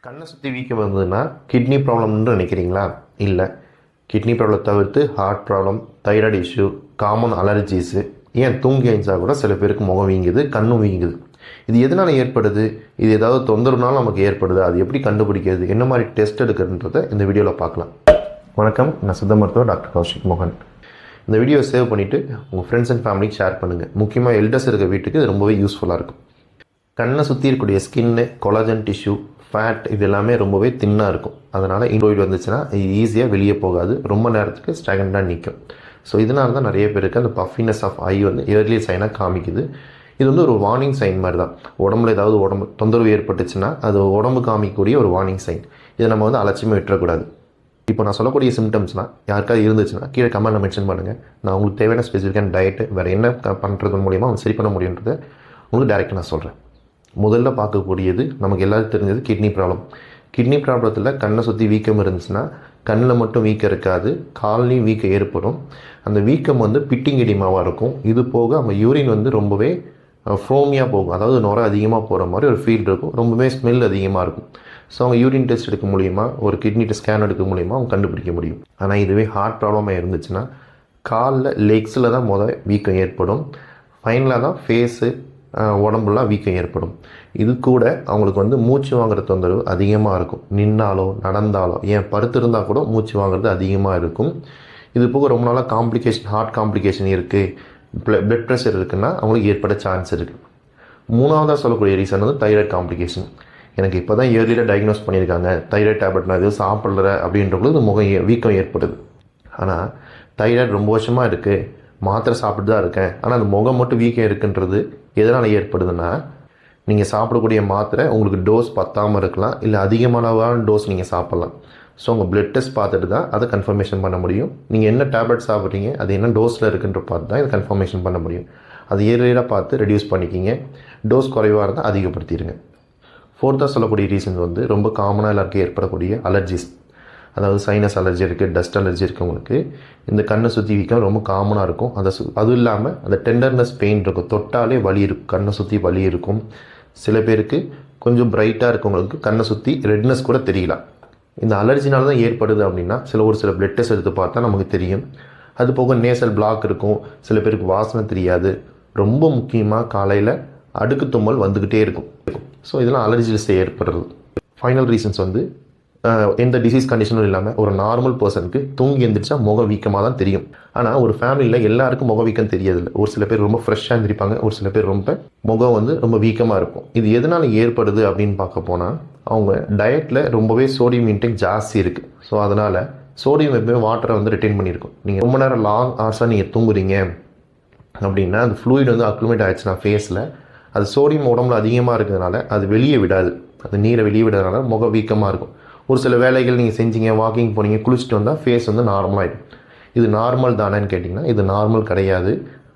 கண்ணை சுற்றி வீக்கம் வந்ததுன்னா கிட்னி ப்ராப்ளம்னு நினைக்கிறீங்களா? இல்லை, கிட்னி ப்ராப்ளம் தவிர்த்து heart problem, thyroid issue, common allergies, ஏன் தூங்கி எழுந்தா கூட சில பேருக்கு முகம் வீங்குது, கண்ணும் வீங்குது. இது எதனால் ஏற்படுது? இது ஏதாவது தொந்தரவுனால நமக்கு ஏற்படுது. அது எப்படி கண்டுபிடிக்கிறது, என்ன மாதிரி டெஸ்ட் எடுக்கிறதுன்றதை இந்த வீடியோவில் பார்க்கலாம். வணக்கம், நான் சித்த மருத்துவர் டாக்டர் கௌஷிக் மோகன். இந்த வீடியோவை சேவ் பண்ணிவிட்டு உங்கள் ஃப்ரெண்ட்ஸ் அண்ட் ஃபேமிலிக்கு ஷேர் பண்ணுங்கள். முக்கியமாக எல்டர்ஸ் இருக்க வீட்டுக்கு இது ரொம்பவே யூஸ்ஃபுல்லாக இருக்கும். கண்ணை சுற்றி இருக்கக்கூடிய ஸ்கின்னு, கொலாஜன் டிஷ்யூ, ஃபேட் இது எல்லாமே ரொம்பவே தின்னாக இருக்கும். அதனால் இன்ட்ரோய்டு வந்துச்சுன்னா இது ஈஸியாக வெளியே போகாது, ரொம்ப நேரத்துக்கு ஸ்டாகண்டாக நிற்கும். ஸோ இதனால தான் நிறைய பேருக்கு அந்த பஃபினஸ் ஆஃப் ஐ வந்து இயர்லி சைனாக காமிக்குது. இது வந்து ஒரு வார்னிங் சைன் மாதிரி தான். உடம்புல ஏதாவது தொந்தரவு ஏற்பட்டுச்சுன்னா அது உடம்பு காமிக்கக்கூடிய ஒரு வார்னிங் சைன். இதை நம்ம வந்து அலட்சியமாக விட்டுறக்கூடாது. இப்போ நான் சொல்லக்கூடிய சிம்டம்ஸ்னால் யாருக்காவது இருந்துச்சுன்னா கீழே கமெண்ட்டில் மென்ஷன் பண்ணுங்கள். நான் உங்களுக்கு தேவையான ஸ்பெசிஃபிக்கான டயட்டு வேறு என்ன பண்ணுறது மூலிமா அவங்க சரி பண்ண முடியுன்றதை உங்களுக்கு டேரெக்டாக நான் சொல்கிறேன். முதல்ல பார்க்கக்கூடியது நமக்கு எல்லாருக்கும் தெரிஞ்சது கிட்னி ப்ராப்ளம். கிட்னி ப்ராப்ளத்தில் கண்ணை சுற்றி வீக்கம் இருந்துச்சுன்னா கண்ணில் மட்டும் வீக்கம் இருக்காது, கால்லையும் வீக்கம் ஏற்படும். அந்த வீக்கம் வந்து பிட்டிங் எடிமாவாக இருக்கும். இது போக நம்ம யூரின் வந்து ரொம்பவே ஃப்ரோமியாக போகும், அதாவது நுரை அதிகமாக போகிற மாதிரி ஒரு ஃபீல் இருக்கும். ரொம்பவே ஸ்மெல் அதிகமாக இருக்கும். ஸோ அவங்க யூரின் டெஸ்ட் எடுக்க மூலிமா, ஒரு கிட்னி ஸ்கேன் எடுக்க மூலிமா அவங்க கண்டுபிடிக்க முடியும். ஆனால் இதுவே ஹார்ட் ப்ராப்ளமாக இருந்துச்சுன்னா காலில், லெக்ஸில் தான் வீக்கம் ஏற்படும். ஃபைனலாக தான் ஃபேஸு, உடம்புலாம் வீக்கம் ஏற்படும். இது கூட அவங்களுக்கு வந்து மூச்சு வாங்குற தொந்தரவு அதிகமாக இருக்கும். நின்னாலோ நடந்தாலோ, ஏன் படுத்திருந்தால் கூட மூச்சு வாங்குறது அதிகமாக இருக்கும். இது போக ரொம்ப நாளாக காம்ப்ளிகேஷன், ஹார்ட் காம்ப்ளிகேஷன் இருக்குது, பிளட் ப்ரெஷர் இருக்குன்னா அவங்களுக்கு ஏற்பட சான்ஸ் இருக்குது. மூணாவதாக சொல்லக்கூடிய ரீசன் வந்து தைராய்டு காம்ப்ளிகேஷன். எனக்கு இப்போ தான் இயர்லியில் டயக்னோஸ் பண்ணியிருக்காங்க, தைராய்டு டேப்லெட் நான் எதுவும் சாப்பிட்ற அப்படின்றபோது முகம் வீக்கம் ஏற்படுது. ஆனால் தைராய்டு ரொம்ப வருஷமாக இருக்குது, மாத்திரை சாப்பிட்டு தான் இருக்கேன், ஆனால் அந்த முகம் மட்டும் வீக்கம் இருக்குன்றது எதனால் ஏற்படுதுன்னா, நீங்கள் சாப்பிடக்கூடிய மாத்திரை உங்களுக்கு டோஸ் பத்தாமல் இருக்கலாம், இல்லை அதிகமான டோஸ் நீங்கள் சாப்பிட்லாம். ஸோ உங்கள் பிளட் டெஸ்ட் பார்த்துட்டு தான் அதை கன்ஃபர்மேஷன் பண்ண முடியும். நீங்கள் என்ன டேப்லெட் சாப்பிட்றீங்க, அது என்ன டோஸில் இருக்குன்ற பார்த்து தான் இதை கன்ஃபர்மேஷன் பண்ண முடியும். அது ஏரியாக பார்த்து ரெடியூஸ் பண்ணிக்கிங்க. டோஸ் குறைவாக இருந்தால் அதிகப்படுத்திடுங்க. ஃபோர்த்தாக சொல்லக்கூடிய ரீசன் வந்து ரொம்ப காமனாக எல்லாருக்கும் ஏற்படக்கூடிய அலர்ஜிஸ். அதாவது சைனஸ் அலர்ஜி இருக்குது, டஸ்ட் அலர்ஜி இருக்கவங்களுக்கு இந்த கண்ணை சுற்றி வீக்கம் ரொம்ப காமனாக இருக்கும். அதுவும் இல்லாமல் அந்த டெண்டர்னஸ் பெயின் இருக்கும், தொட்டாலே வலி இருக்கும், கண்ணை சுற்றி வலி இருக்கும். சில பேருக்கு கொஞ்சம் பிரைட்டாக இருக்கவங்களுக்கு கண்ணை சுற்றி ரெட்னஸ் கூட தெரியலாம். இந்த அலர்ஜினால தான் ஏற்படுது அப்படின்னா ஒரு சில பிளட் டெஸ்ட் எடுத்து பார்த்தா நமக்கு தெரியும். அது போக நேசல் பிளாக் இருக்கும், சில பேருக்கு வாசனை தெரியாது. ரொம்ப முக்கியமாக காலையில் அடுக்கு தும்மல் வந்துக்கிட்டே இருக்கும். ஸோ இதெல்லாம் அலர்ஜிஸ் ஏற்படுறது. ஃபைனல் ரீசன்ஸ் வந்து எந்த டிசீஸ் கண்டிஷனும் இல்லாமல் ஒரு நார்மல் பர்சனுக்கு தூங்கி எழுந்திரிச்சா முக வீக்கமாக தான் தெரியும். ஆனால் ஒரு ஃபேமிலியில் எல்லாருக்கும் முக வீக்கம் தெரியதில்லை. ஒரு சில பேர் ரொம்ப ஃப்ரெஷ்ஷாக இருந்திருப்பாங்க, ஒரு சில பேர் முகம் வந்து ரொம்ப வீக்கமாக இருக்கும். இது எதனால் ஏற்படுது அப்படின்னு பார்க்க போனால், அவங்க டயட்டில் ரொம்பவே சோடியம் இன்டேக் ஜாஸ்தி இருக்குது. ஸோ அதனால் சோடியம் எப்பவுமே வாட்டரை வந்து ரிட்டைன் பண்ணியிருக்கும். நீங்கள் ரொம்ப நேரம் லாங் ஹார்ஸாக நீங்கள் தூங்குறீங்க அப்படின்னா அந்த ஃப்ளூயிட் வந்து அக்ளுமேட் ஆகிடுச்சுன்னா ஃபேஸில், அது சோடியம் உடம்புல அதிகமாக இருக்கிறதுனால அது வெளியே விடாது. அது நீரை வெளியே விடுறதுனால முக வீக்கமாக இருக்கும். ஒரு சில வேலைகள் நீங்கள் செஞ்சீங்க, வாக்கிங் போனீங்க, குளிச்சுட்டு வந்தால் ஃபேஸ் வந்து நார்மலாகிடும். இது நார்மல் தானேன்னு கேட்டிங்கன்னா இது நார்மல் கிடையாது.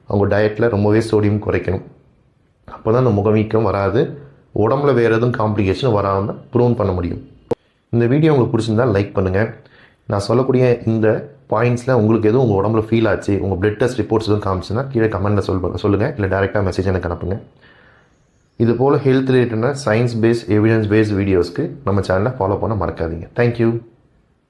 அவங்க டயட்டில் ரொம்பவே சோடியம் குறைக்கணும். அப்போ தான் அந்த முகவீக்கம் வராது, உடம்புல வேறு எதுவும் காம்ப்ளிகேஷன் வராமல் ப்ரூவ் பண்ண முடியும். இந்த வீடியோ உங்களுக்கு பிடிச்சிருந்தால் லைக் பண்ணுங்கள். நான் சொல்லக்கூடிய இந்த பாயிண்ட்ஸில் உங்களுக்கு எதுவும் உங்கள் உடம்புல ஃபீல் ஆச்சு, உங்கள் பிளட் டெஸ்ட் ரிப்போர்ட்ஸ் எதுவும் காமிச்சுன்னா கீழே கமெண்ட்டில் சொல்லுங்கள், இல்லை டேரெக்டாக மெசேஜ் எனக்கு அனுப்புங்க. இது போல் ஹெல்த் ரிலேட்டடான சயின்ஸ் பேஸ்ட், எவிடன்ஸ் பேஸ்ட் வீடியோஸ்க்கு நம்ம சேனலை ஃபாலோ பண்ண மறக்காதீங்க. தேங்க்யூ.